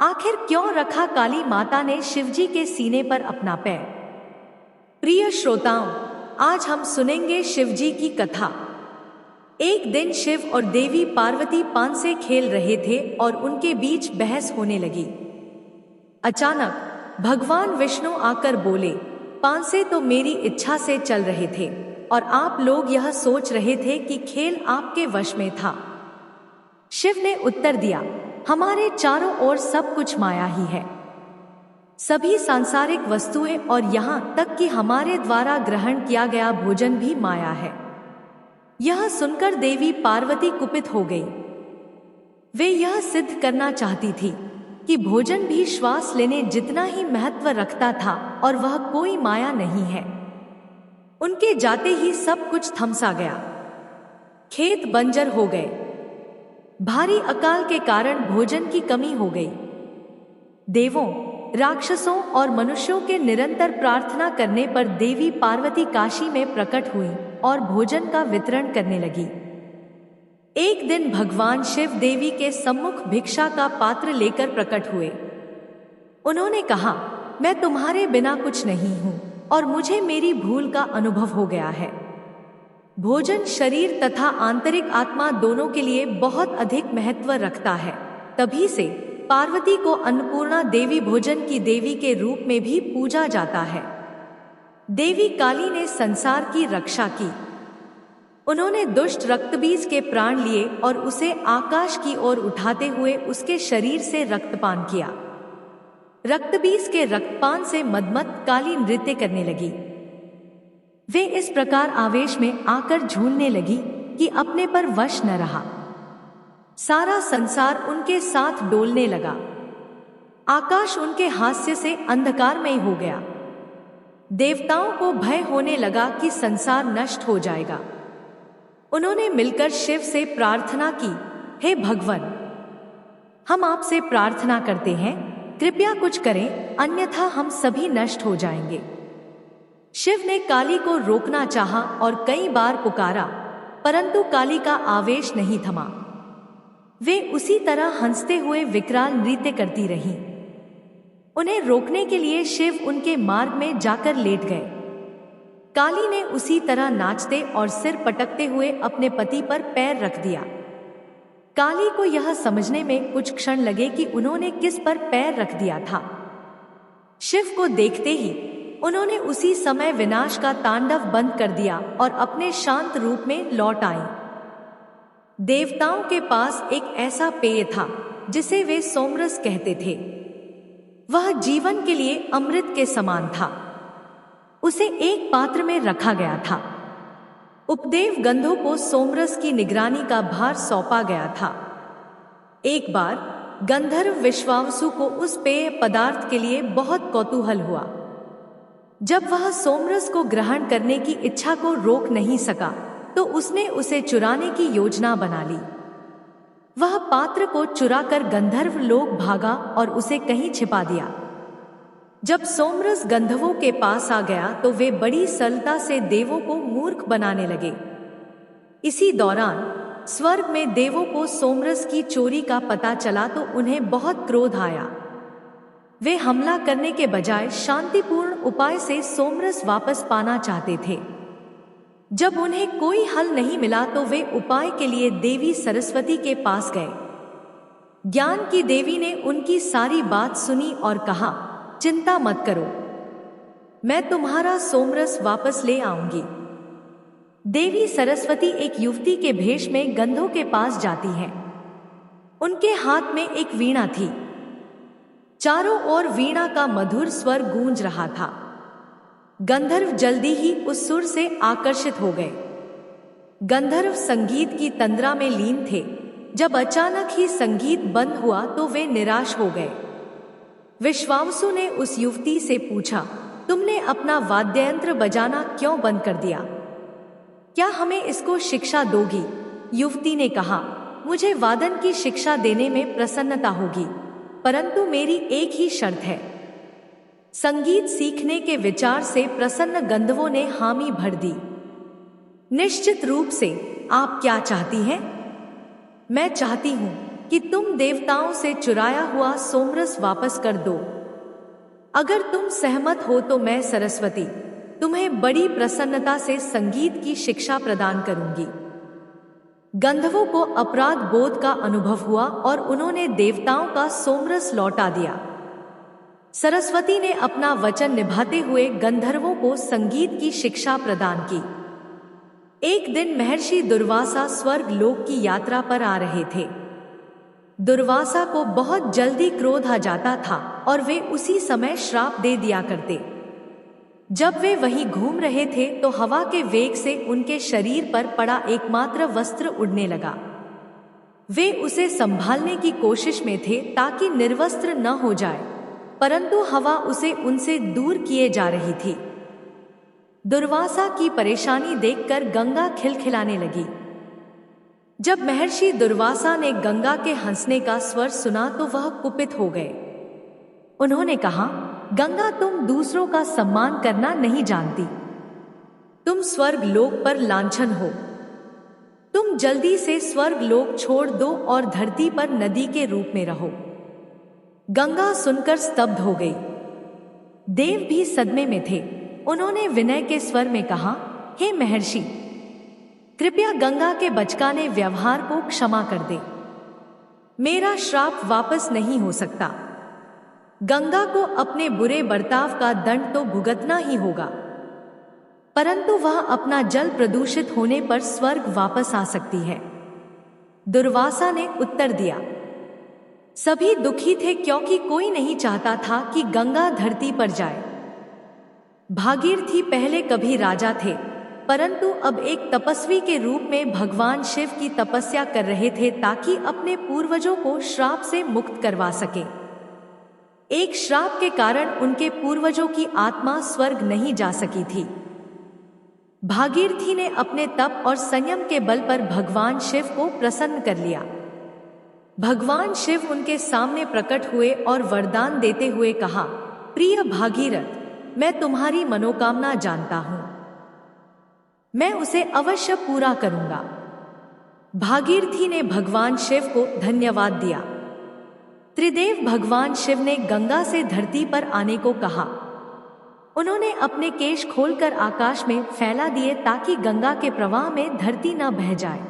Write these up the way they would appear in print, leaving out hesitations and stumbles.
आखिर क्यों रखा काली माता ने शिवजी के सीने पर अपना पैर? प्रिय श्रोताओं, आज हम सुनेंगे शिवजी की कथा। एक दिन शिव और देवी पार्वती पान से खेल रहे थे और उनके बीच बहस होने लगी। अचानक भगवान विष्णु आकर बोले, पान से तो मेरी इच्छा से चल रहे थे और आप लोग यह सोच रहे थे कि खेल आपके वश में था। शिव ने उत्तर दिया, हमारे चारों ओर सब कुछ माया ही है। सभी सांसारिक वस्तुएं और यहाँ तक कि हमारे द्वारा ग्रहण किया गया भोजन भी माया है। यह सुनकर देवी पार्वती कुपित हो गई। वे यह सिद्ध करना चाहती थी कि भोजन भी श्वास लेने जितना ही महत्व रखता था और वह कोई माया नहीं है। उनके जाते ही सब कुछ थमसा गया। खेत बंजर हो गए। भारी अकाल के कारण भोजन की कमी हो गई। देवों, राक्षसों और मनुष्यों के निरंतर प्रार्थना करने पर देवी पार्वती काशी में प्रकट हुई और भोजन का वितरण करने लगी। एक दिन भगवान शिव देवी के सम्मुख भिक्षा का पात्र लेकर प्रकट हुए। उन्होंने कहा, मैं तुम्हारे बिना कुछ नहीं हूं और मुझे मेरी भूल का अनुभव हो गया है। भोजन शरीर तथा आंतरिक आत्मा दोनों के लिए बहुत अधिक महत्व रखता है। तभी से पार्वती को अन्नपूर्णा देवी भोजन की देवी के रूप में भी पूजा जाता है। देवी काली ने संसार की रक्षा की। उन्होंने दुष्ट रक्तबीज के प्राण लिए और उसे आकाश की ओर उठाते हुए उसके शरीर से रक्तपान किया। रक्तबीज के रक्तपान से मदमत काली नृत्य करने लगी। वे इस प्रकार आवेश में आकर झूलने लगी कि अपने पर वश न रहा। सारा संसार उनके साथ डोलने लगा। आकाश उनके हास्य से अंधकारमय हो गया। देवताओं को भय होने लगा कि संसार नष्ट हो जाएगा। उन्होंने मिलकर शिव से प्रार्थना की, हे भगवान, हम आपसे प्रार्थना करते हैं, कृपया कुछ करें, अन्यथा हम सभी नष्ट हो जाएंगे। शिव ने काली को रोकना चाहा और कई बार पुकारा, परंतु काली का आवेश नहीं थमा। वे उसी तरह हंसते हुए विकराल नृत्य करती रहीं। उन्हें रोकने के लिए शिव उनके मार्ग में जाकर लेट गए। काली ने उसी तरह नाचते और सिर पटकते हुए अपने पति पर पैर रख दिया। काली को यह समझने में कुछ क्षण लगे कि उन्होंने किस पर पैर रख दिया था। शिव को देखते ही उन्होंने उसी समय विनाश का तांडव बंद कर दिया और अपने शांत रूप में लौट आई। देवताओं के पास एक ऐसा पेय था जिसे वे सोमरस कहते थे। वह जीवन के लिए अमृत के समान था। उसे एक पात्र में रखा गया था। उपदेव गंधों को सोमरस की निगरानी का भार सौंपा गया था। एक बार गंधर्व विश्वावसु को उस पेय पदार्थ के लिए बहुत कौतूहल हुआ। जब वह सोमरस को ग्रहण करने की इच्छा को रोक नहीं सका तो उसने उसे चुराने की योजना बना ली। वह पात्र को चुराकर गंधर्व लोक भागा और उसे कहीं छिपा दिया। जब सोमरस गंधर्वों के पास आ गया तो वे बड़ी सरलता से देवों को मूर्ख बनाने लगे। इसी दौरान स्वर्ग में देवों को सोमरस की चोरी का पता चला तो उन्हें बहुत क्रोध आया। वे हमला करने के बजाय शांतिपूर्ण उपाय से सोमरस वापस पाना चाहते थे। जब उन्हें कोई हल नहीं मिला तो वे उपाय के लिए देवी सरस्वती के पास गए। ज्ञान की देवी ने उनकी सारी बात सुनी और कहा, चिंता मत करो, मैं तुम्हारा सोमरस वापस ले आऊंगी। देवी सरस्वती एक युवती के भेष में गंधों के पास जाती है। उनके हाथ में एक वीणा थी। चारों ओर वीणा का मधुर स्वर गूंज रहा था। गंधर्व जल्दी ही उस सुर से आकर्षित हो गए। गंधर्व संगीत की तंद्रा में लीन थे। जब अचानक ही संगीत बंद हुआ तो वे निराश हो गए। विश्वावसु ने उस युवती से पूछा, तुमने अपना वाद्ययंत्र बजाना क्यों बंद कर दिया? क्या हमें इसको शिक्षा दोगी? युवती ने कहा, मुझे वादन की शिक्षा देने में प्रसन्नता होगी, परंतु मेरी एक ही शर्त है। संगीत सीखने के विचार से प्रसन्न गंधर्वों ने हामी भर दी। निश्चित रूप से, आप क्या चाहती हैं? मैं चाहती हूं कि तुम देवताओं से चुराया हुआ सोमरस वापस कर दो। अगर तुम सहमत हो तो मैं सरस्वती तुम्हें बड़ी प्रसन्नता से संगीत की शिक्षा प्रदान करूंगी। गंधर्वों को अपराध बोध का अनुभव हुआ और उन्होंने देवताओं का सोमरस लौटा दिया। सरस्वती ने अपना वचन निभाते हुए गंधर्वों को संगीत की शिक्षा प्रदान की। एक दिन महर्षि दुर्वासा स्वर्ग लोक की यात्रा पर आ रहे थे। दुर्वासा को बहुत जल्दी क्रोध आ जाता था और वे उसी समय श्राप दे दिया करते। जब वे वहीं घूम रहे थे तो हवा के वेग से उनके शरीर पर पड़ा एकमात्र वस्त्र उड़ने लगा। वे उसे संभालने की कोशिश में थे ताकि निर्वस्त्र न हो जाए, परंतु हवा उसे उनसे दूर किए जा रही थी। दुर्वासा की परेशानी देखकर गंगा खिलखिलाने लगी। जब महर्षि दुर्वासा ने गंगा के हंसने का स्वर सुना तो वह कुपित हो गए। उन्होंने कहा, गंगा तुम दूसरों का सम्मान करना नहीं जानती। तुम स्वर्ग लोक पर लांछन हो। तुम जल्दी से स्वर्ग लोक छोड़ दो और धरती पर नदी के रूप में रहो। गंगा सुनकर स्तब्ध हो गई। देव भी सदमे में थे। उन्होंने विनय के स्वर में कहा, हे महर्षि, कृपया गंगा के बचकाने व्यवहार को क्षमा कर दे। मेरा श्राप वापस नहीं हो सकता। गंगा को अपने बुरे बर्ताव का दंड तो भुगतना ही होगा, परंतु वह अपना जल प्रदूषित होने पर स्वर्ग वापस आ सकती है। दुर्वासा ने उत्तर दिया। सभी दुखी थे क्योंकि कोई नहीं चाहता था कि गंगा धरती पर जाए। भागीरथी पहले कभी राजा थे, परंतु अब एक तपस्वी के रूप में भगवान शिव की तपस्या कर रहे थे ताकि अपने पूर्वजों को श्राप से मुक्त करवा सके। एक श्राप के कारण उनके पूर्वजों की आत्मा स्वर्ग नहीं जा सकी थी। भागीरथी ने अपने तप और संयम के बल पर भगवान शिव को प्रसन्न कर लिया। भगवान शिव उनके सामने प्रकट हुए और वरदान देते हुए कहा, प्रिय भागीरथ, मैं तुम्हारी मनोकामना जानता हूं। मैं उसे अवश्य पूरा करूंगा। भागीरथी ने भगवान शिव को धन्यवाद दिया। त्रिदेव भगवान शिव ने गंगा से धरती पर आने को कहा। उन्होंने अपने केश खोलकर आकाश में फैला दिए ताकि गंगा के प्रवाह में धरती न बह जाए।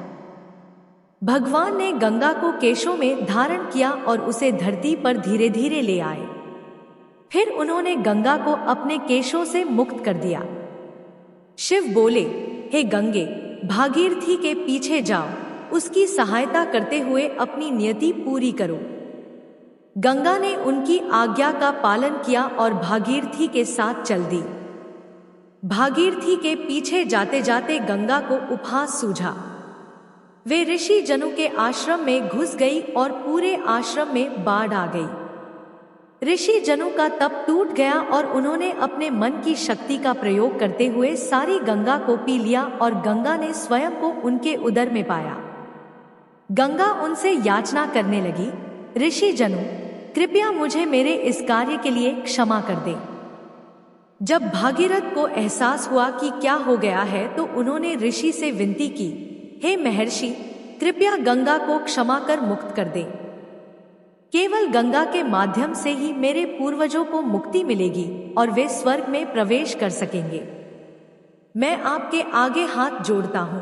भगवान ने गंगा को केशों में धारण किया और उसे धरती पर धीरे धीरे ले आए। फिर उन्होंने गंगा को अपने केशों से मुक्त कर दिया। शिव बोले, हे गंगे, भागीरथी के पीछे जाओ, उसकी सहायता करते हुए अपनी नियति पूरी करो। गंगा ने उनकी आज्ञा का पालन किया और भागीरथी के साथ चल दी। भागीरथी के पीछे जाते जाते गंगा को उपहास सूझा। वे ऋषि जनों के आश्रम में घुस गई और पूरे आश्रम में बाढ़ आ गई। ऋषि जनों का तप टूट गया और उन्होंने अपने मन की शक्ति का प्रयोग करते हुए सारी गंगा को पी लिया और गंगा ने स्वयं को उनके उदर में पाया। गंगा उनसे याचना करने लगी, ऋषि जनों, कृपया मुझे मेरे इस कार्य के लिए क्षमा कर दें। जब भागीरथ को एहसास हुआ कि क्या हो गया है तो उन्होंने ऋषि से विनती की, हे महर्षि, कृपया गंगा को क्षमा कर मुक्त कर दें। केवल गंगा के माध्यम से ही मेरे पूर्वजों को मुक्ति मिलेगी और वे स्वर्ग में प्रवेश कर सकेंगे। मैं आपके आगे हाथ जोड़ता हूं।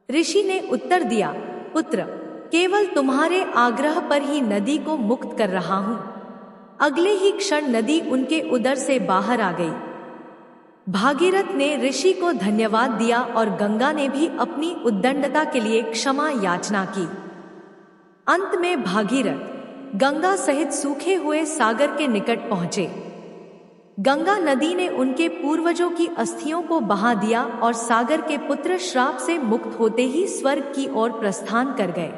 ऋषि ने उत्तर दिया, पुत्र, केवल तुम्हारे आग्रह पर ही नदी को मुक्त कर रहा हूं। अगले ही क्षण नदी उनके उदर से बाहर आ गई। भागीरथ ने ऋषि को धन्यवाद दिया और गंगा ने भी अपनी उद्दंडता के लिए क्षमा याचना की। अंत में भागीरथ गंगा सहित सूखे हुए सागर के निकट पहुंचे। गंगा नदी ने उनके पूर्वजों की अस्थियों को बहा दिया और सागर के पुत्र श्राप से मुक्त होते ही स्वर्ग की ओर प्रस्थान कर गए।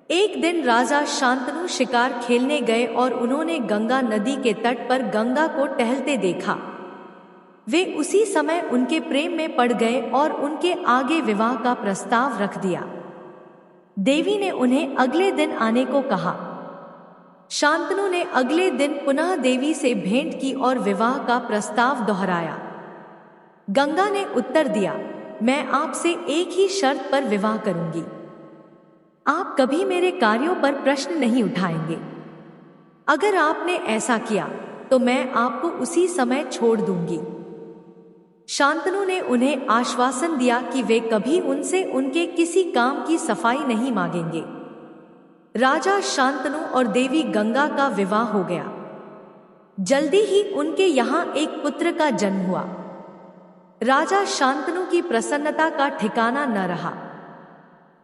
एक दिन राजा शांतनु शिकार खेलने गए और उन्होंने गंगा नदी के तट पर गंगा को टहलते देखा। वे उसी समय उनके प्रेम में पड़ गए और उनके आगे विवाह का प्रस्ताव रख दिया। देवी ने उन्हें अगले दिन आने को कहा। शांतनु ने अगले दिन पुनः देवी से भेंट की और विवाह का प्रस्ताव दोहराया। गंगा ने उत्तर दिया, मैं आपसे एक ही शर्त पर विवाह करूंगी। आप कभी मेरे कार्यों पर प्रश्न नहीं उठाएंगे। अगर आपने ऐसा किया तो मैं आपको उसी समय छोड़ दूंगी। शांतनु ने उन्हें आश्वासन दिया कि वे कभी उनसे उनके किसी काम की सफाई नहीं मांगेंगे। राजा शांतनु और देवी गंगा का विवाह हो गया। जल्दी ही उनके यहाँ एक पुत्र का जन्म हुआ। राजा शांतनु की प्रसन्नता का ठिकाना न रहा,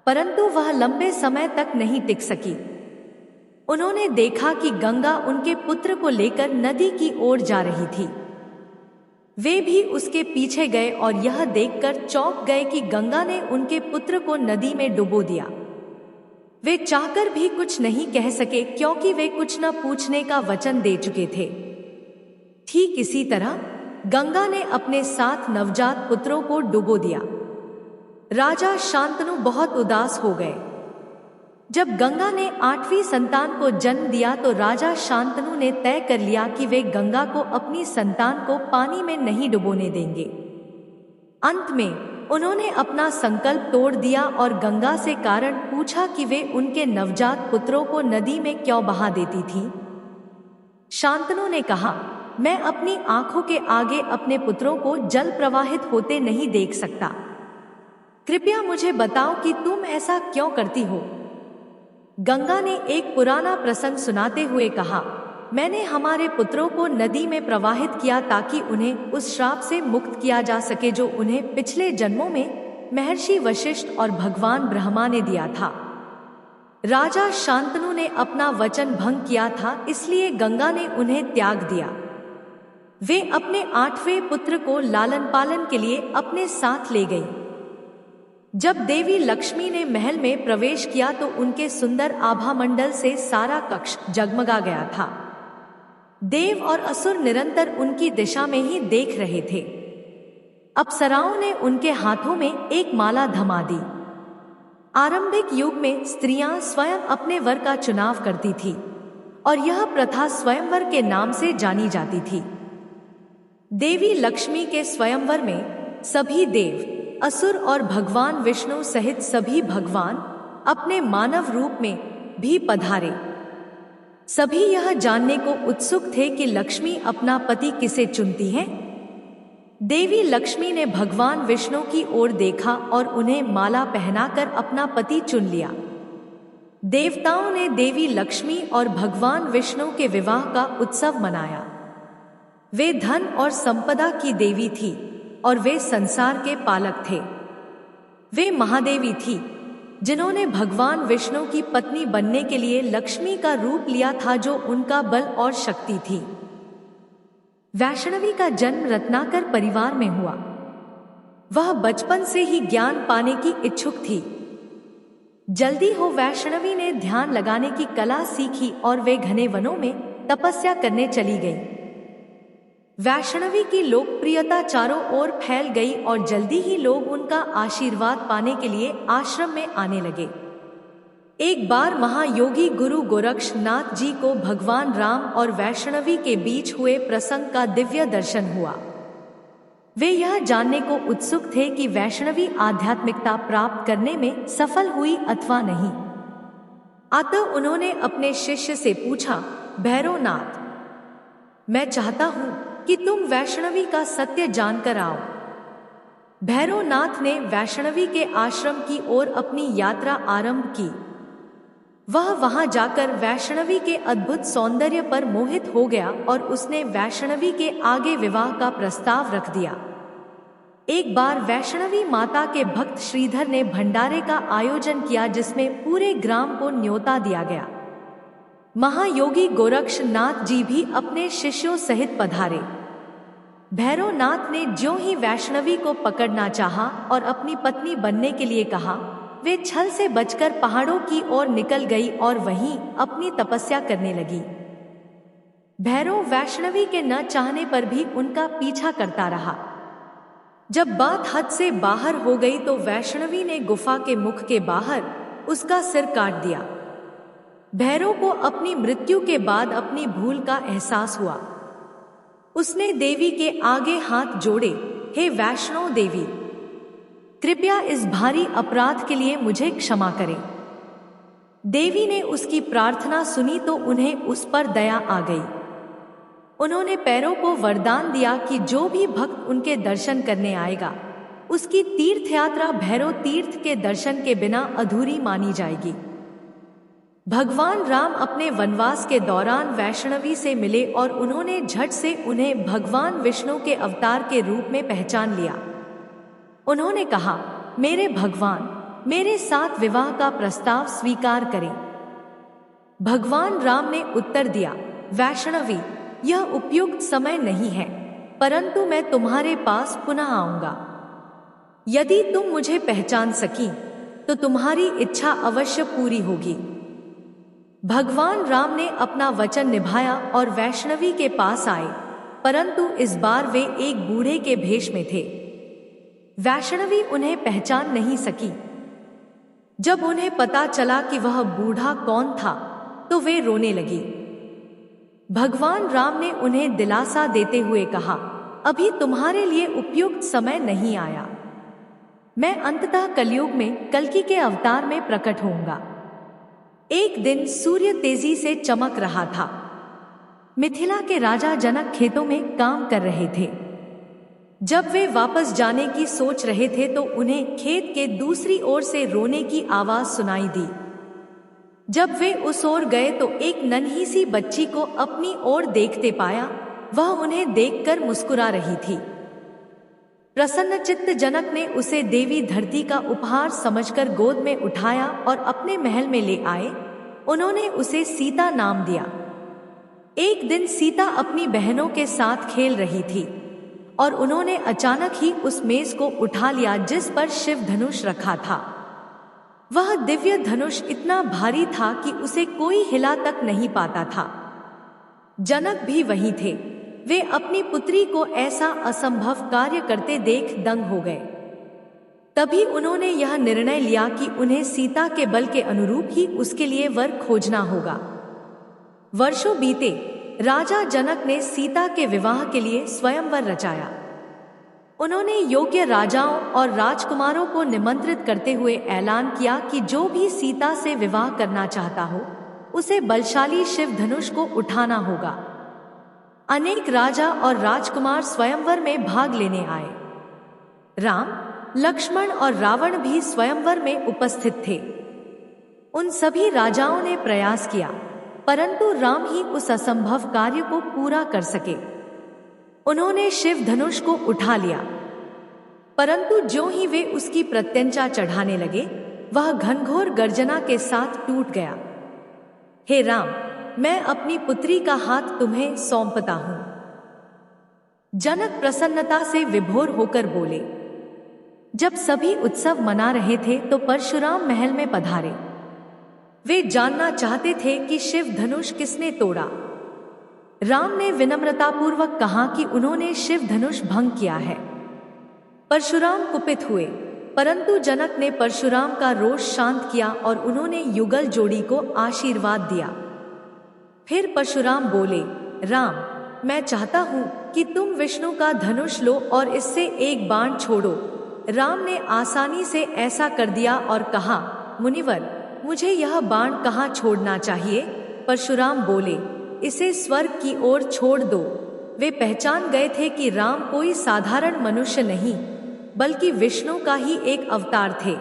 परंतु वह लंबे समय तक नहीं टिक सकी। उन्होंने देखा कि गंगा उनके पुत्र को लेकर नदी की ओर जा रही थी। वे भी उसके पीछे गए और यह देखकर चौंक गए कि गंगा ने उनके पुत्र को नदी में डुबो दिया। वे चाहकर भी कुछ नहीं कह सके, क्योंकि वे कुछ न पूछने का वचन दे चुके थे। ठीक इसी तरह गंगा ने अपने 7 नवजात पुत्रों को डुबो दिया। राजा शांतनु बहुत उदास हो गए। जब गंगा ने 8वीं संतान को जन्म दिया तो राजा शांतनु ने तय कर लिया कि वे गंगा को अपनी संतान को पानी में नहीं डुबोने देंगे। अंत में उन्होंने अपना संकल्प तोड़ दिया और गंगा से कारण पूछा कि वे उनके नवजात पुत्रों को नदी में क्यों बहा देती थी। शांतनु ने कहा, मैं अपनी आंखों के आगे अपने पुत्रों को जल प्रवाहित होते नहीं देख सकता। कृपया मुझे बताओ कि तुम ऐसा क्यों करती हो। गंगा ने एक पुराना प्रसंग सुनाते हुए कहा, मैंने हमारे पुत्रों को नदी में प्रवाहित किया ताकि उन्हें उस श्राप से मुक्त किया जा सके जो उन्हें पिछले जन्मों में महर्षि वशिष्ठ और भगवान ब्रह्मा ने दिया था। राजा शांतनु ने अपना वचन भंग किया था, इसलिए गंगा ने उन्हें त्याग दिया। वे अपने 8वें पुत्र को लालन पालन के लिए अपने साथ ले गई। जब देवी लक्ष्मी ने महल में प्रवेश किया तो उनके सुंदर आभा मंडल से सारा कक्ष जगमगा गया था। देव और असुर निरंतर उनकी दिशा में ही देख रहे थे। अप्सराओं ने उनके हाथों में एक माला थमा दी। आरंभिक युग में स्त्रियां स्वयं अपने वर का चुनाव करती थी और यह प्रथा स्वयंवर के नाम से जानी जाती थी। देवी लक्ष्मी के स्वयंवर में सभी देव, असुर और भगवान विष्णु सहित सभी भगवान अपने मानव रूप में भी पधारे। सभी यह जानने को उत्सुक थे कि लक्ष्मी अपना पति किसे चुनती है। देवी लक्ष्मी ने भगवान विष्णु की ओर देखा और उन्हें माला पहनाकर अपना पति चुन लिया। देवताओं ने देवी लक्ष्मी और भगवान विष्णु के विवाह का उत्सव मनाया। वे धन और संपदा की देवी थी और वे संसार के पालक थे। वे महादेवी थी जिन्होंने भगवान विष्णु की पत्नी बनने के लिए लक्ष्मी का रूप लिया था, जो उनका बल और शक्ति थी। वैष्णवी का जन्म रत्नाकर परिवार में हुआ। वह बचपन से ही ज्ञान पाने की इच्छुक थी। जल्दी हो वैष्णवी ने ध्यान लगाने की कला सीखी और वे घने वनों में तपस्या करने चली गई। वैष्णवी की लोकप्रियता चारों ओर फैल गई और जल्दी ही लोग उनका आशीर्वाद पाने के लिए आश्रम में आने लगे। एक बार महायोगी गुरु गोरक्षनाथ जी को भगवान राम और वैष्णवी के बीच हुए प्रसंग का दिव्य दर्शन हुआ। वे यह जानने को उत्सुक थे कि वैष्णवी आध्यात्मिकता प्राप्त करने में सफल हुई अथवा नहीं। अतः उन्होंने अपने शिष्य से पूछा, भैरवनाथ, मैं चाहता हूं कि तुम वैष्णवी का सत्य जानकर आओ। भैरवनाथ ने वैष्णवी के आश्रम की ओर अपनी यात्रा आरंभ की। वह वहां जाकर वैष्णवी के अद्भुत सौंदर्य पर मोहित हो गया और उसने वैष्णवी के आगे विवाह का प्रस्ताव रख दिया। एक बार वैष्णवी माता के भक्त श्रीधर ने भंडारे का आयोजन किया जिसमें पूरे ग्राम को न्योता दिया गया। महायोगी गोरक्षनाथ जी भी अपने शिष्यों सहित पधारे। भैरवनाथ ने ज्यों ही वैष्णवी को पकड़ना चाहा और अपनी पत्नी बनने के लिए कहा, वे छल से बचकर पहाड़ों की ओर निकल गई और वहीं अपनी तपस्या करने लगी। भैरव वैष्णवी के न चाहने पर भी उनका पीछा करता रहा। जब बात हद से बाहर हो गई तो वैष्णवी ने गुफा के मुख के बाहर उसका सिर काट दिया। भैरव को अपनी मृत्यु के बाद अपनी भूल का एहसास हुआ। उसने देवी के आगे हाथ जोड़े, हे वैष्णो देवी, कृपया इस भारी अपराध के लिए मुझे क्षमा करें। देवी ने उसकी प्रार्थना सुनी तो उन्हें उस पर दया आ गई। उन्होंने पैरों को वरदान दिया कि जो भी भक्त उनके दर्शन करने आएगा, उसकी तीर्थ यात्रा भैरव तीर्थ के दर्शन के बिना अधूरी मानी जाएगी। भगवान राम अपने वनवास के दौरान वैष्णवी से मिले और उन्होंने झट से उन्हें भगवान विष्णु के अवतार के रूप में पहचान लिया। उन्होंने कहा, मेरे भगवान, मेरे साथ विवाह का प्रस्ताव स्वीकार करें। भगवान राम ने उत्तर दिया, वैष्णवी, यह उपयुक्त समय नहीं है, परंतु मैं तुम्हारे पास पुनः आऊंगा। यदि तुम मुझे पहचान सकी तो तुम्हारी इच्छा अवश्य पूरी होगी। भगवान राम ने अपना वचन निभाया और वैष्णवी के पास आए, परंतु इस बार वे एक बूढ़े के भेष में थे। वैष्णवी उन्हें पहचान नहीं सकी। जब उन्हें पता चला कि वह बूढ़ा कौन था तो वे रोने लगी। भगवान राम ने उन्हें दिलासा देते हुए कहा, अभी तुम्हारे लिए उपयुक्त समय नहीं आया। मैं अंततः कलयुग में कल्कि के अवतार में प्रकट होऊंगा। एक दिन सूर्य तेजी से चमक रहा था। मिथिला के राजा जनक खेतों में काम कर रहे थे। जब वे वापस जाने की सोच रहे थे तो उन्हें खेत के दूसरी ओर से रोने की आवाज सुनाई दी। जब वे उस ओर गए तो एक नन्ही सी बच्ची को अपनी ओर देखते पाया। वह उन्हें देखकर मुस्कुरा रही थी। प्रसन्नचित्त जनक ने उसे देवी धरती का उपहार समझकर गोद में उठाया और अपने महल में ले आए। उन्होंने उसे सीता नाम दिया। एक दिन सीता अपनी बहनों के साथ खेल रही थी और उन्होंने अचानक ही उस मेज को उठा लिया जिस पर शिव धनुष रखा था। वह दिव्य धनुष इतना भारी था कि उसे कोई हिला तक नहीं पाता था। जनक भी वहीं थे। वे अपनी पुत्री को ऐसा असंभव कार्य करते देख दंग हो गए। तभी उन्होंने यह निर्णय लिया कि उन्हें सीता के बल के अनुरूप ही उसके लिए वर खोजना होगा। वर्षों बीते, राजा जनक ने सीता के विवाह के लिए स्वयंवर रचाया। उन्होंने योग्य राजाओं और राजकुमारों को निमंत्रित करते हुए ऐलान किया कि जो भी सीता से विवाह करना चाहता हो, उसे बलशाली शिव धनुष को उठाना होगा। अनेक राजा और राजकुमार स्वयंवर में भाग लेने आए। राम, लक्ष्मण और रावण भी स्वयंवर में उपस्थित थे। उन सभी राजाओं ने प्रयास किया, परंतु राम ही उस असंभव कार्य को पूरा कर सके। उन्होंने शिव धनुष को उठा लिया, परंतु जो ही वे उसकी प्रत्यंचा चढ़ाने लगे, वह घनघोर गर्जना के साथ टूट गया। हे राम, मैं अपनी पुत्री का हाथ तुम्हें सौंपता हूं। जनक प्रसन्नता से विभोर होकर बोले। जब सभी उत्सव मना रहे थे तो परशुराम महल में पधारे। वे जानना चाहते थे कि शिव धनुष किसने तोड़ा। राम ने विनम्रतापूर्वक कहा कि उन्होंने शिव धनुष भंग किया है। परशुराम कुपित हुए, परंतु जनक ने परशुराम का रोष शांत किया और उन्होंने युगल जोड़ी को आशीर्वाद दिया। फिर परशुराम बोले, राम, मैं चाहता हूं कि तुम विष्णु का धनुष लो और इससे एक बाण छोड़ो। राम ने आसानी से ऐसा कर दिया और कहा, मुनिवर, मुझे यह बाण कहाँ छोड़ना चाहिए? परशुराम बोले, इसे स्वर्ग की ओर छोड़ दो। वे पहचान गए थे कि राम कोई साधारण मनुष्य नहीं, बल्कि विष्णु का ही एक अवतार थे।